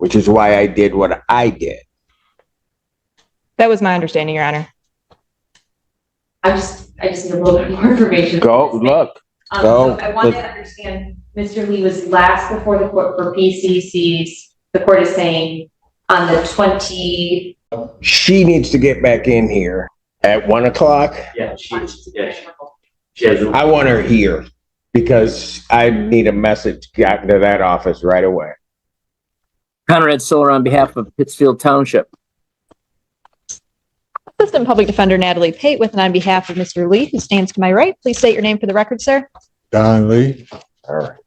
which is why I did what I did. That was my understanding, Your Honor. I just need a little bit more information. Go look. So I want to understand, Mr. Lee was last before the court for PCCs. The court is saying on the 20. She needs to get back in here at 1 o'clock. Yeah, she has. I want her here because I need a message gotten to that office right away. Conrad Solar on behalf of Pittsfield Township. Assistant Public Defender Natalie Pate with and on behalf of Mr. Lee, who stands to my right. Please state your name for the record, sir. Don Lee. All right.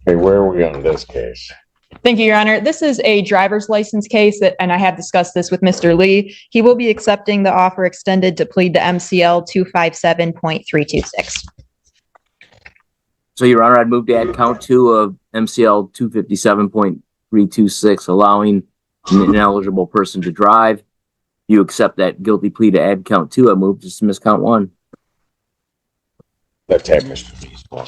Okay, where are we on this case? Thank you, Your Honor. This is a driver's license case and I have discussed this with Mr. Lee. He will be accepting the offer extended to plead to MCL 257.326. So, Your Honor, I'd move to add count 2 of MCL 257.326, allowing an ineligible person to drive. You accept that guilty plea to add count 2. I move to dismiss count 1. Let's have Mr. Lee's one.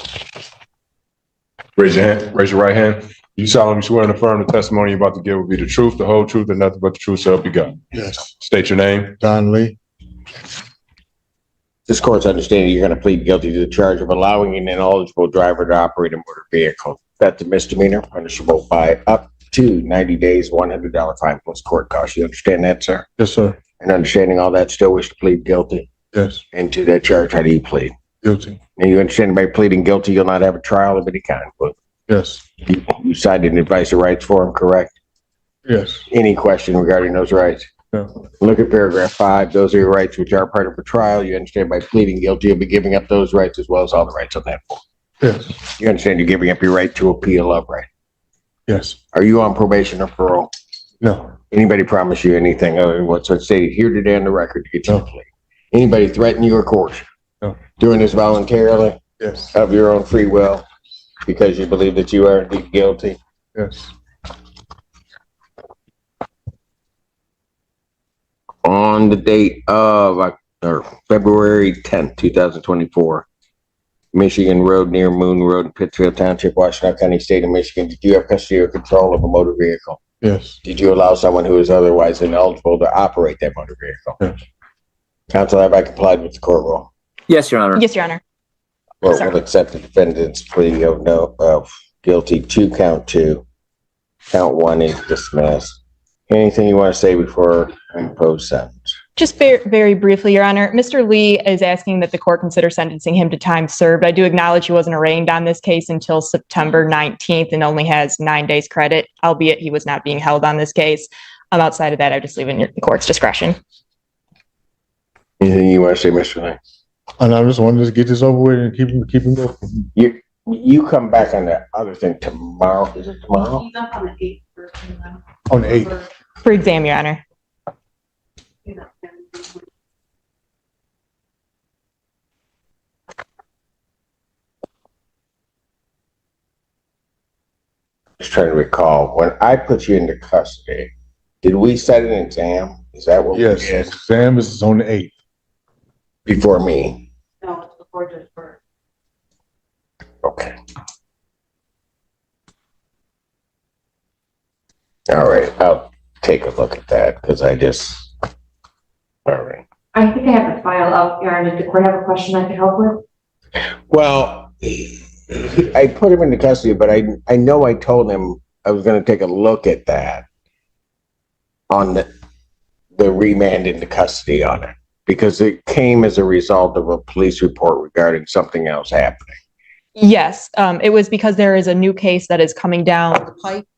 Raise your hand. Raise your right hand. You solemnly swear and affirm the testimony you're about to give will be the truth, the whole truth, and nothing but the truth, so help you God. Yes. State your name. Don Lee. This court's understanding you're going to plead guilty to the charge of allowing an ineligible driver to operate a motor vehicle. That's a misdemeanor, punishable by up to 90 days, $100 fine plus court costs. You understand that, sir? Yes, sir. And understanding all that, still wish to plead guilty? Yes. And to that charge, how do you plead? Guilty. And you understand by pleading guilty, you'll not have a trial of any kind. But Yes. you cited an advice of rights form, correct? Yes. Any question regarding those rights? No. Look at paragraph 5. Those are your rights which are part of a trial. You understand by pleading guilty, you'll be giving up those rights as well as all the rights on that form. Yes. You understand you're giving up your right to appeal of right? Yes. Are you on probation or parole? No. Anybody promise you anything other than what's stated here today on the record to get you to plea? Anybody threaten you or coerce you? No. Doing this voluntarily Yes. of your own free will because you believe that you are indeed guilty? Yes. On the date of February 10th, 2024, Michigan Road near Moon Road in Pittsfield Township, Washington County, State of Michigan. Did you have custody or control of a motor vehicle? Yes. Did you allow someone who is otherwise ineligible to operate that motor vehicle? Yes. Counsel, have I complied with the court rule? Yes, Your Honor. Yes, Your Honor. Court will accept the defendant's plea of guilty to count 2. Count 1 is dismissed. Anything you want to say before I impose sentence? Just very briefly, Your Honor. Mr. Lee is asking that the court consider sentencing him to time served. I do acknowledge he wasn't arraigned on this case until September 19th and only has 9 days credit, albeit he was not being held on this case. Outside of that, I just leave it in the court's discretion. Anything you want to say, Mr. Lee? And I just wanted to get this over with and keep him going. You come back on that other thing tomorrow. Is it tomorrow? He's up on the 8th. On the 8th. For exam, Your Honor. Just trying to recall, when I put you into custody, did we set an exam? Is that what we Yes. did? Exam is on the 8th. Before me? No, it's before Judge Burke. Okay. All right, I'll take a look at that because all right. I think I have the file up, Your Honor. Did the court have a question I could help with? Well, I put him into custody, but I know I told him I was going to take a look at that on the remand into custody on it because it came as a result of a police report regarding something else happening. Yes, it was because there is a new case that is coming down the pipe,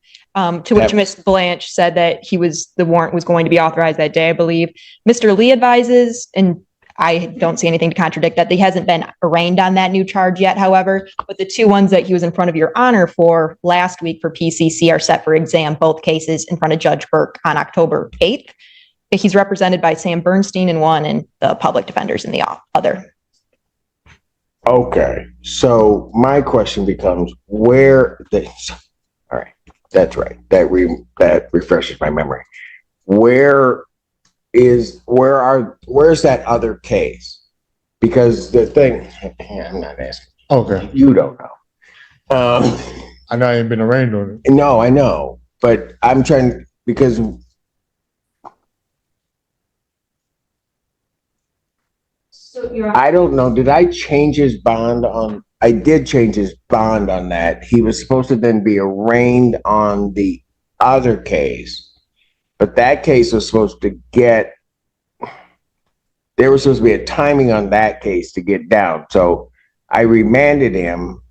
to which Ms. Blanche said that the warrant was going to be authorized that day, I believe. Mr. Lee advises, and I don't see anything to contradict that, he hasn't been arraigned on that new charge yet, however, but the 2 ones that he was in front of Your Honor for last week for PCC are set for exam, both cases in front of Judge Burke on October 8th. He's represented by Sam Bernstein in one and the public defenders in the other. Okay, so my question becomes all right, that's right. That refreshes my memory. Where's that other case? Because the thing, I'm not asking. Okay. You don't know. I know I ain't been arraigned on it. No, I know. but I'm trying, because So you're. I don't know, did I change his bond on, I did change his bond on that. He was supposed to then be arraigned on the other case, but that case was supposed to get, there was supposed to be a timing on that case to get down. So I remanded him.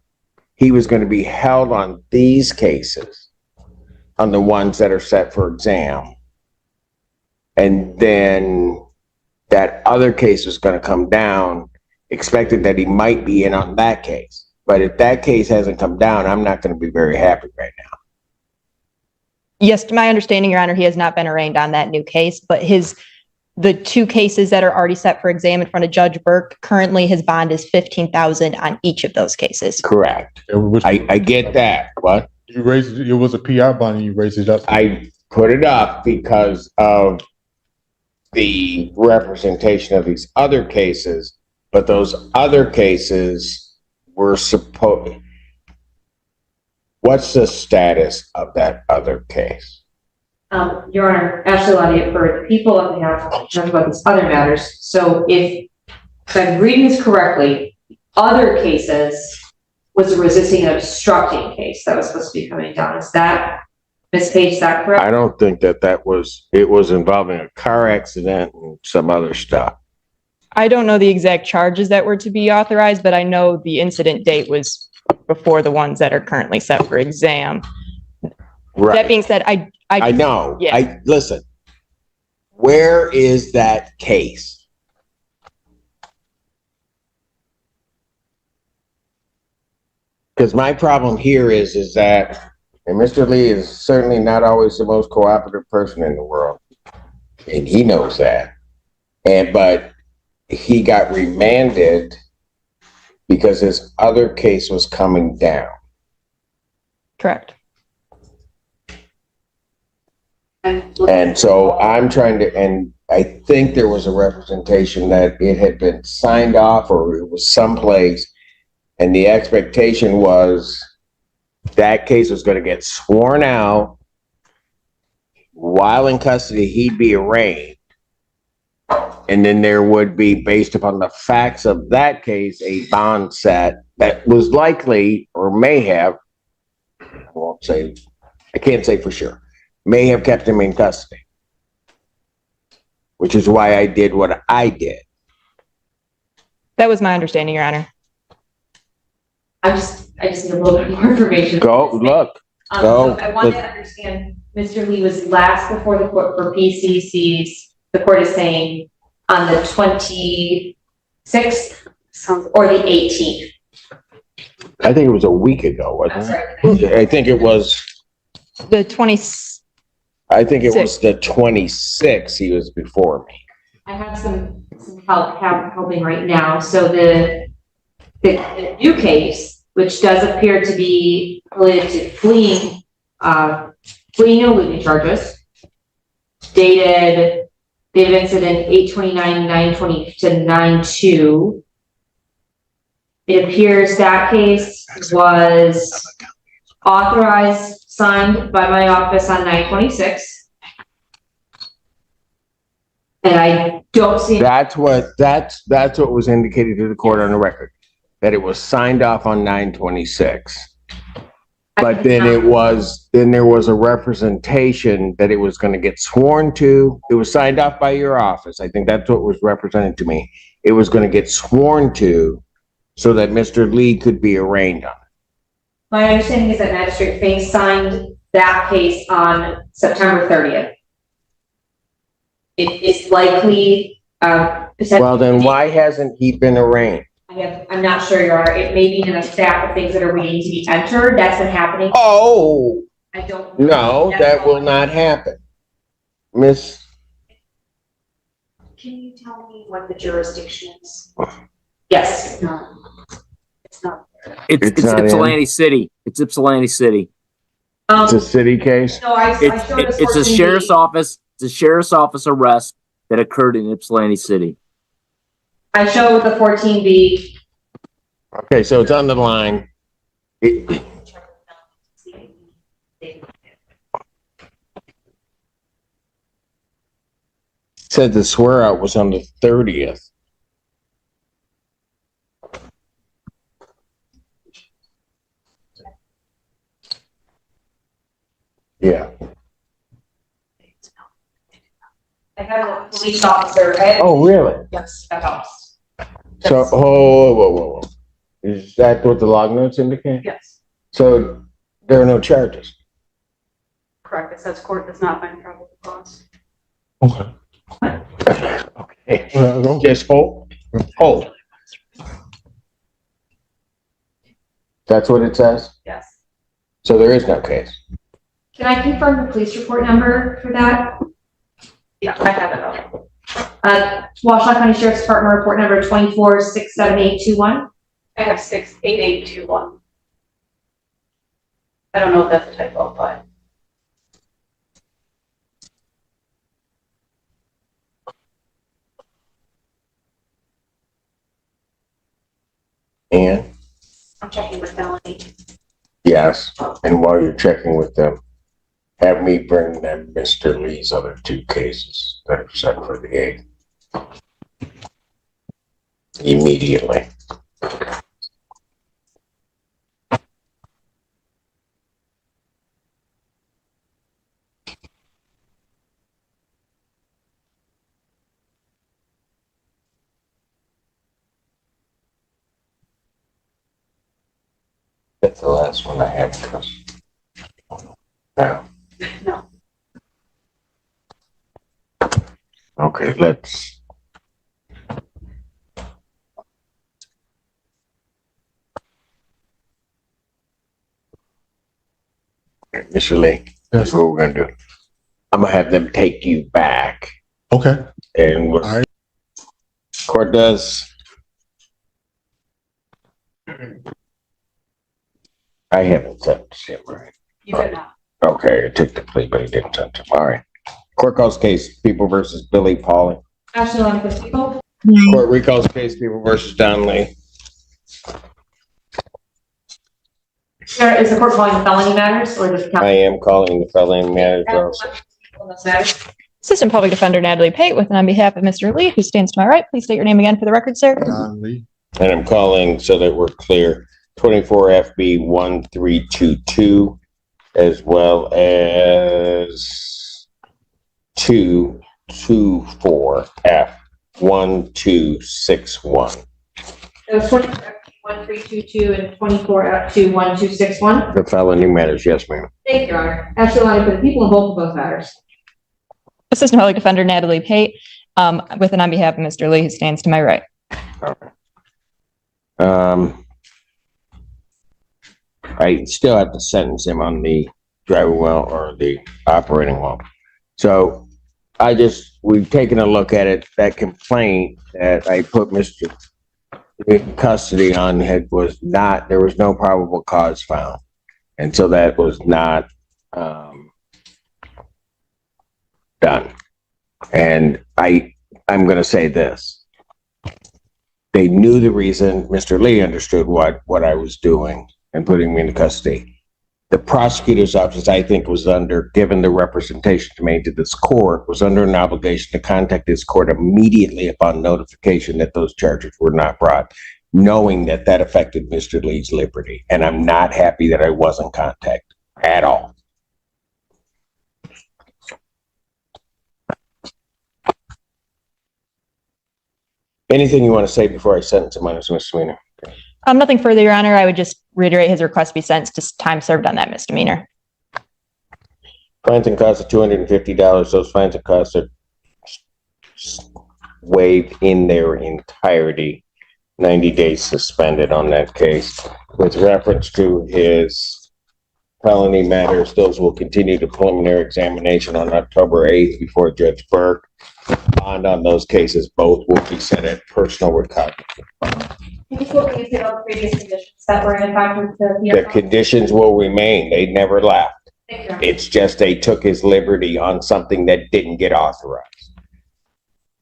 He was going to be held on these cases, on the ones that are set for exam. And then that other case was going to come down, expected that he might be in on that case. But if that case hasn't come down, I'm not going to be very happy right now. Yes, to my understanding, Your Honor, he has not been arraigned on that new case, but the two cases that are already set for exam in front of Judge Burke, currently his bond is $15,000 on each of those cases. Correct. I get that. What? You raised it was a PI bond and you raised it up. I put it up because of the representation of these other cases, but those other cases were supposed. What's the status of that other case? Your Honor, Ashley Lottie, for the people on behalf of talking about these other matters. So if I'm reading this correctly, other cases was a resisting and obstructing case that was supposed to be coming down. Is that, Ms. Page, is that correct? I don't think that was, it was involving a car accident and some other stuff. I don't know the exact charges that were to be authorized, but I know the incident date was before the ones that are currently set for exam. Right. That being said, I know. Yeah. Listen, where is that case? Because my problem here is that, and Mr. Lee is certainly not always the most cooperative person in the world, and he knows that. But he got remanded because his other case was coming down. Correct. And so I'm trying to, and I think there was a representation that it had been signed off or it was someplace, and the expectation was that case was going to get sworn out. While in custody, he'd be arraigned. And then there would be, based upon the facts of that case, a bond set that was likely or may have, I can't say for sure, may have kept him in custody, which is why I did what I did. That was my understanding, Your Honor. I just need a little bit more information. Go, look. So I want to understand, Mr. Lee was last before the court for PCCs. The court is saying on the 26th or the 18th. I think it was a week ago, wasn't it? I think it was. The 20. I think it was the 26th. He was before me. I have some help helping right now. So the new case, which does appear to be related to fleeing and eluding charges, dated incident 8/29/9/20 to 9/2. It appears that case was authorized, signed by my office on 9/26. And I don't see. That's what was indicated to the court on the record, that it was signed off on 9/26. But then there was a representation that it was going to get sworn to. It was signed off by your office. I think that's what was represented to me. It was going to get sworn to so that Mr. Lee could be arraigned on it. My understanding is that Magistrate Fink signed that case on September 30th. It is likely, well, then why hasn't he been arraigned? I'm not sure, Your Honor. It may be in a stack of things that are waiting to be entered. That's been happening. Oh, I don't. no, that will not happen. Miss. Can you tell me what the jurisdiction is? Yes. It's not. It's not Ypsilanti City. It's Ypsilanti City. It's a city case? No, I showed us It's a sheriff's office. It's a sheriff's office arrest that occurred in Ypsilanti City. I show with the 14B. Okay, so it's on the line. said the swear out was on the 30th. Yeah. I have a police officer. Oh, really? Yes, that helps. So, whoa. Is that what the log notes indicate? Yes, So there are no charges. correct. It says court does not find probable cause. Okay. Okay. Well, Just hold. Hold. That's what it says? Yes. So there is no case. Can I confirm the police report number for that? Yeah, I have it up. Washtenaw County Sheriff's Department report number 24-67821. I have 68821. I don't know if that's a typo, but. And I'm checking with Melanie. yes, and while you're checking with them, have me bring them Mr. Lee's other two cases that are set for the 8th. Immediately. That's the last one I have, Chris. No. No. Okay, let's. Mr. Lee, that's what we're gonna do. I'm gonna have them take you back okay. and what All right. court does. I haven't sent him, right? You did not. Okay, I took the plea, but he didn't send him. All right. Court calls case, People versus Billy Pauling. Ashley Lonnie people. Court recalls case, People versus Don Lee. Sir, is the court calling felony matters or just? I am calling the felony matters also. Assistant Public Defender Natalie Pate with and on behalf of Mr. Lee, who stands to my right. Please state your name again for the record, sir. Don Lee. And I'm calling so that we're clear, 24 FB 1322, as well as 224 F 1261. It was 1322 and 24 up to 1261. The felony matters, yes, ma'am. Thank you, Your Honor. Ashley Lonnie for the people in both of those matters. Assistant Public Defender Natalie Pate with and on behalf of Mr. Lee, who stands to my right. I still have to sentence him on the driving well or the operating well. So we've taken a look at it. That complaint that I put Mr. in custody on there was no probable cause found. And so that was not done. And I'm going to say this. They knew the reason. Mr. Lee understood what I was doing and putting me into custody. The prosecutor's office, I think, was given the representation made to this court, was under an obligation to contact this court immediately upon notification that those charges were not brought, knowing that that affected Mr. Lee's liberty. And I'm not happy that I wasn't contacted at all. Anything you want to say before I sentence him on his misdemeanor? Nothing further, Your Honor. I would just reiterate his request be sentenced to time served on that misdemeanor. Fines and costs of $250. Those fines and costs are waived in their entirety. 90 days suspended on that case. With reference to his felony matters, those will continue to preliminary examination on October 8th before Judge Burke. Bond on those cases, both will be set at personal recovery. Can you quote me about the previous conditions that were in fact with The conditions will remain. They never left. Thank you. It's just they took his liberty on something that didn't get authorized.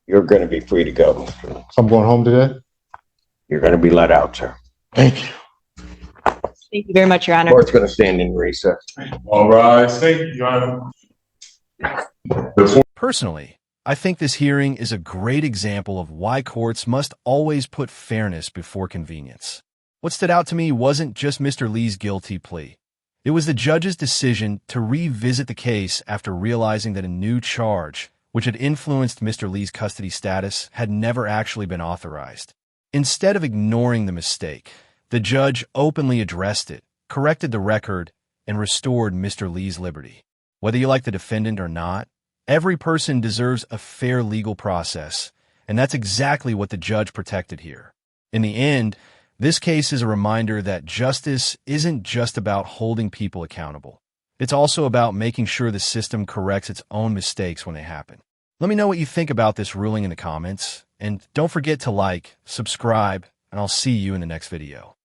You're going to be free to go, Mr. Lee. I'm going home today. You're going to be let out, sir. Thank you. Thank you very much, Your Honor. Court's going to stand in recess. All right, thank you, Your Honor. Personally, I think this hearing is a great example of why courts must always put fairness before convenience. What stood out to me wasn't just Mr. Lee's guilty plea. It was the judge's decision to revisit the case after realizing that a new charge, which had influenced Mr. Lee's custody status, had never actually been authorized. Instead of ignoring the mistake, the judge openly addressed it, corrected the record, and restored Mr. Lee's liberty. Whether you like the defendant or not, every person deserves a fair legal process, and that's exactly what the judge protected here. In the end, this case is a reminder that justice isn't just about holding people accountable. It's also about making sure the system corrects its own mistakes when they happen. Let me know what you think about this ruling in the comments, and don't forget to like, subscribe, and I'll see you in the next video.